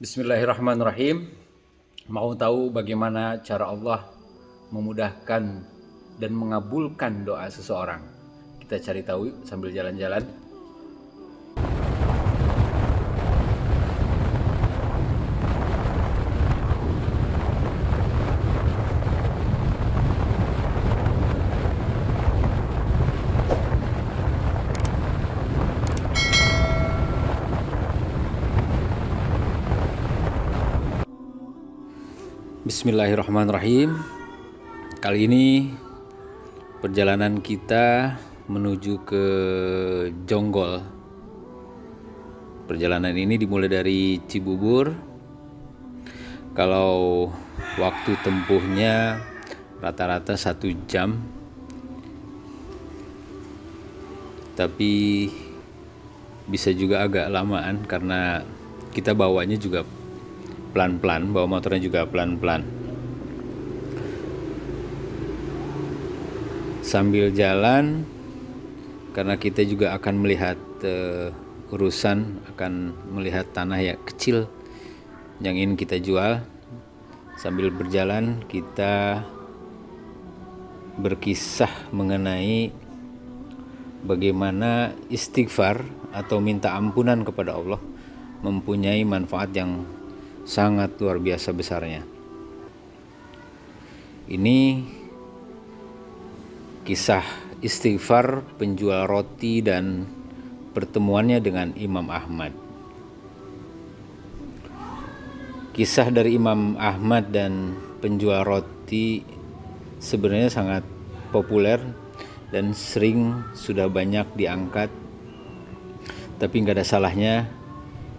Bismillahirrahmanirrahim. Mau tahu bagaimana cara Allah memudahkan dan mengabulkan doa seseorang? Kita cari tahu sambil jalan-jalan. Bismillahirrahmanirrahim. Kali ini perjalanan kita menuju ke Jonggol. Perjalanan ini dimulai dari Cibubur. Kalau waktu tempuhnya rata-rata 1 jam, tapi bisa juga agak lamaan karena kita bawanya juga pelan-pelan, bawa motornya juga pelan-pelan. Sambil jalan, karena kita juga akan melihat urusan, akan melihat tanah yang kecil yang ingin kita jual. Sambil berjalan kita berkisah mengenai bagaimana istighfar atau minta ampunan kepada Allah mempunyai manfaat yang sangat luar biasa besarnya. Ini kisah istighfar penjual roti dan pertemuannya dengan Imam Ahmad. Kisah dari Imam Ahmad dan penjual roti sebenarnya sangat populer dan sering sudah banyak diangkat, tapi nggak ada salahnya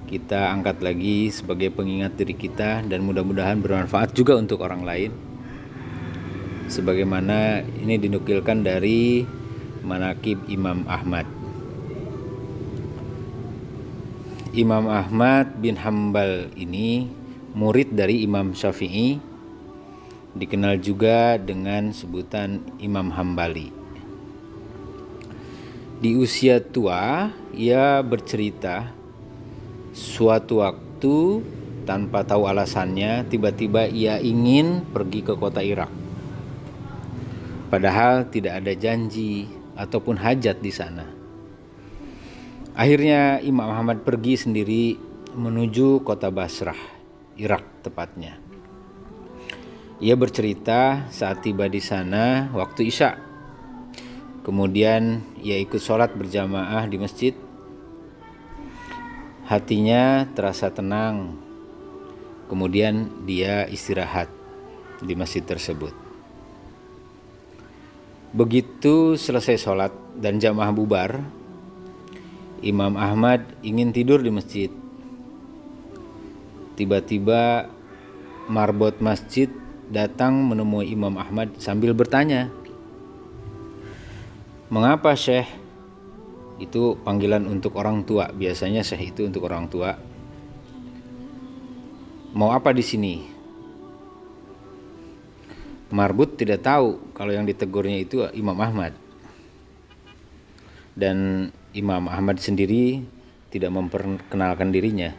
kita angkat lagi sebagai pengingat diri kita dan mudah-mudahan bermanfaat juga untuk orang lain. Sebagaimana ini dinukilkan dari Manaqib Imam Ahmad. Imam Ahmad bin Hambal ini murid dari Imam Syafi'i, dikenal juga dengan sebutan Imam Hambali. Di usia tua, ia bercerita suatu waktu tanpa tahu alasannya tiba-tiba ia ingin pergi ke kota Irak. Padahal tidak ada janji ataupun hajat di sana. Akhirnya Imam Ahmad pergi sendiri menuju kota Basrah, Irak tepatnya. Ia bercerita saat tiba di sana waktu Isya. Kemudian ia ikut sholat berjamaah di masjid. Hatinya terasa tenang. Kemudian dia istirahat di masjid tersebut. Begitu selesai sholat dan jamaah bubar, Imam Ahmad ingin tidur di masjid. Tiba-tiba marbot masjid datang menemui Imam Ahmad sambil bertanya, "Mengapa Syekh?" Itu panggilan untuk orang tua. Biasanya Syekh itu untuk orang tua. "Mau apa di sini?" Marbut tidak tahu kalau yang ditegurnya itu Imam Ahmad. Dan Imam Ahmad sendiri tidak memperkenalkan dirinya.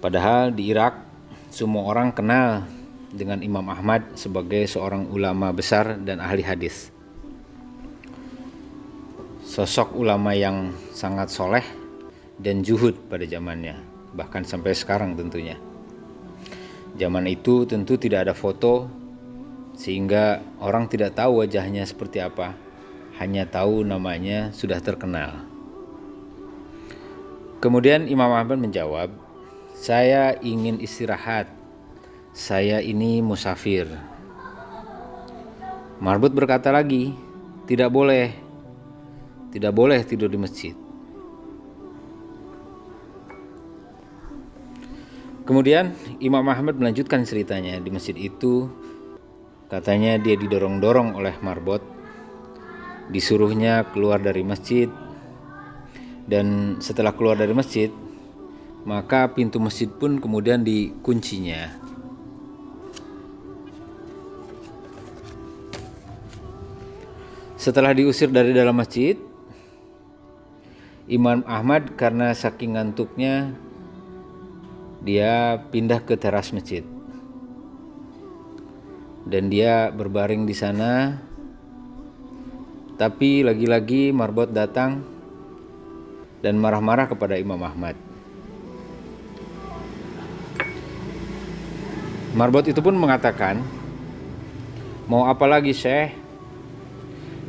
Padahal di Irak semua orang kenal dengan Imam Ahmad sebagai seorang ulama besar dan ahli hadis. Sosok ulama yang sangat soleh dan zuhud pada zamannya, bahkan sampai sekarang tentunya. Zaman itu tentu tidak ada foto, sehingga orang tidak tahu wajahnya seperti apa, hanya tahu namanya sudah terkenal. Kemudian Imam Ahmad menjawab, "Saya ingin istirahat, saya ini musafir." Marbut berkata lagi, Tidak boleh tidur di masjid." Kemudian Imam Ahmad melanjutkan ceritanya. Di masjid itu katanya dia didorong-dorong oleh marbot, disuruhnya keluar dari masjid, dan setelah keluar dari masjid maka pintu masjid pun kemudian dikuncinya. Setelah diusir dari dalam masjid, Imam Ahmad karena saking ngantuknya Dia pindah ke teras masjid dan dia berbaring di sana. Tapi lagi-lagi Marbot datang dan marah-marah kepada Imam Ahmad. Marbot itu pun mengatakan, "Mau apa lagi, Syekh?"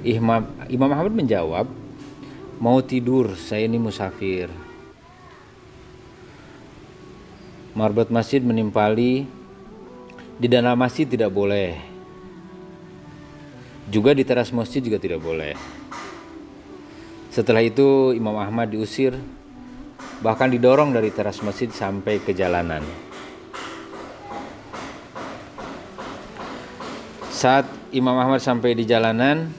Imam Ahmad menjawab, "Mau tidur, saya ini musafir." Marbot masjid menimpali, di dalam masjid tidak boleh. Juga di teras masjid juga tidak boleh. Setelah itu Imam Ahmad diusir, bahkan didorong dari teras masjid sampai ke jalanan. Saat Imam Ahmad sampai di jalanan,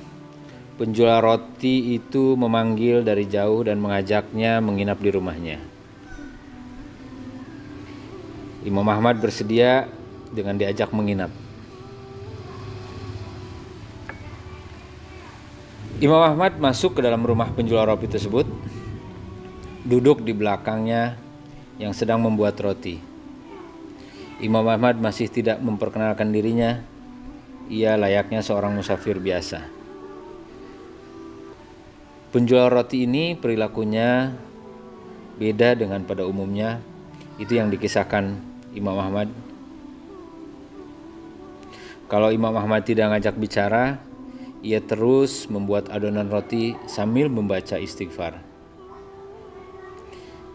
penjual roti itu memanggil dari jauh dan mengajaknya menginap di rumahnya. Imam Ahmad bersedia dengan diajak menginap. Imam Ahmad masuk ke dalam rumah penjual roti tersebut, duduk di belakangnya yang sedang membuat roti. Imam Ahmad masih tidak memperkenalkan dirinya, ia layaknya seorang musafir biasa. Penjual roti ini perilakunya beda dengan pada umumnya, itu yang dikisahkan Imam Ahmad. Kalau Imam Ahmad tidak ngajak bicara, ia terus membuat adonan roti sambil membaca istighfar.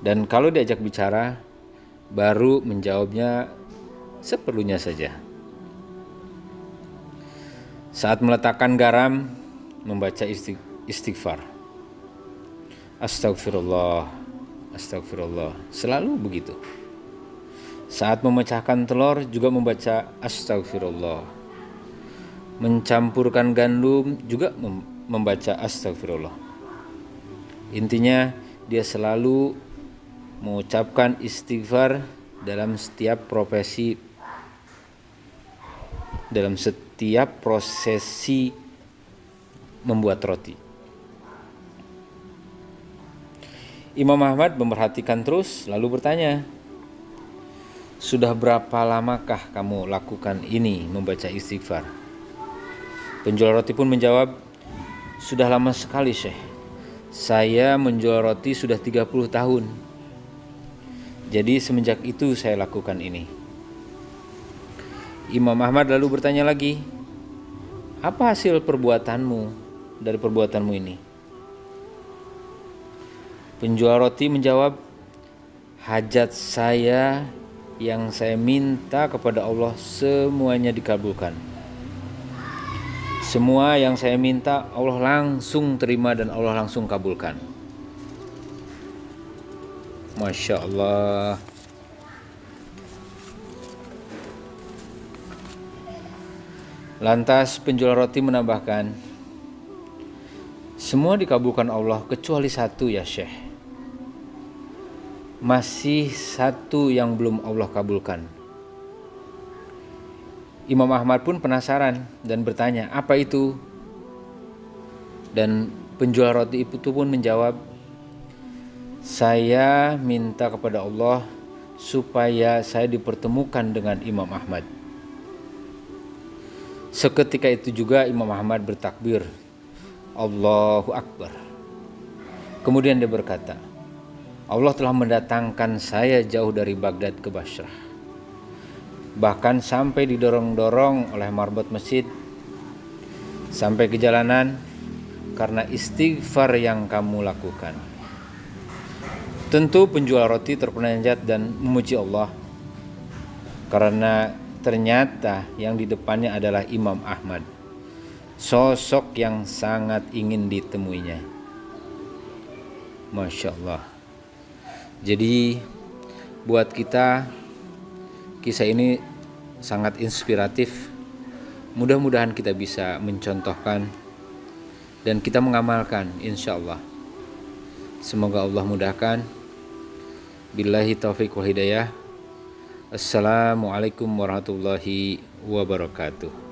Dan kalau diajak bicara, baru menjawabnya seperlunya saja. Saat meletakkan garam, membaca istighfar. Astagfirullah, astagfirullah, selalu begitu. Saat memecahkan telur juga membaca astagfirullah. Mencampurkan gandum juga membaca astagfirullah. Intinya dia selalu mengucapkan istighfar dalam setiap prosesi membuat roti. Imam Ahmad memperhatikan terus lalu bertanya, "Sudah berapa lamakah kamu lakukan ini, membaca istighfar?" Penjual roti pun menjawab, "Sudah lama sekali, Syekh. Saya menjual roti sudah 30 tahun. Jadi semenjak itu saya lakukan ini." Imam Ahmad lalu bertanya lagi, "Apa hasil dari perbuatanmu ini?" Penjual roti menjawab, "Hajat saya yang saya minta kepada Allah semuanya dikabulkan. Semua yang saya minta Allah langsung terima dan Allah langsung kabulkan." Masya Allah. Lantas penjual roti menambahkan, "Semua dikabulkan Allah kecuali satu ya Syekh. Masih satu yang belum Allah kabulkan." Imam Ahmad pun penasaran dan bertanya, "Apa itu?" Dan penjual roti itu pun menjawab, "Saya minta kepada Allah supaya saya dipertemukan dengan Imam Ahmad." Seketika itu juga Imam Ahmad bertakbir, Allahu Akbar. Kemudian dia berkata, "Allah telah mendatangkan saya jauh dari Baghdad ke Basrah. Bahkan sampai didorong-dorong oleh marbot masjid sampai ke jalanan karena istighfar yang kamu lakukan." Tentu penjual roti terperanjat dan memuji Allah karena ternyata yang di depannya adalah Imam Ahmad, sosok yang sangat ingin ditemuinya. Masya Allah. Jadi buat kita kisah ini sangat inspiratif. Mudah-mudahan kita bisa mencontohkan dan kita mengamalkan, insya Allah. Semoga Allah mudahkan. Billahi taufiq wal hidayah. Assalamualaikum warahmatullahi wabarakatuh.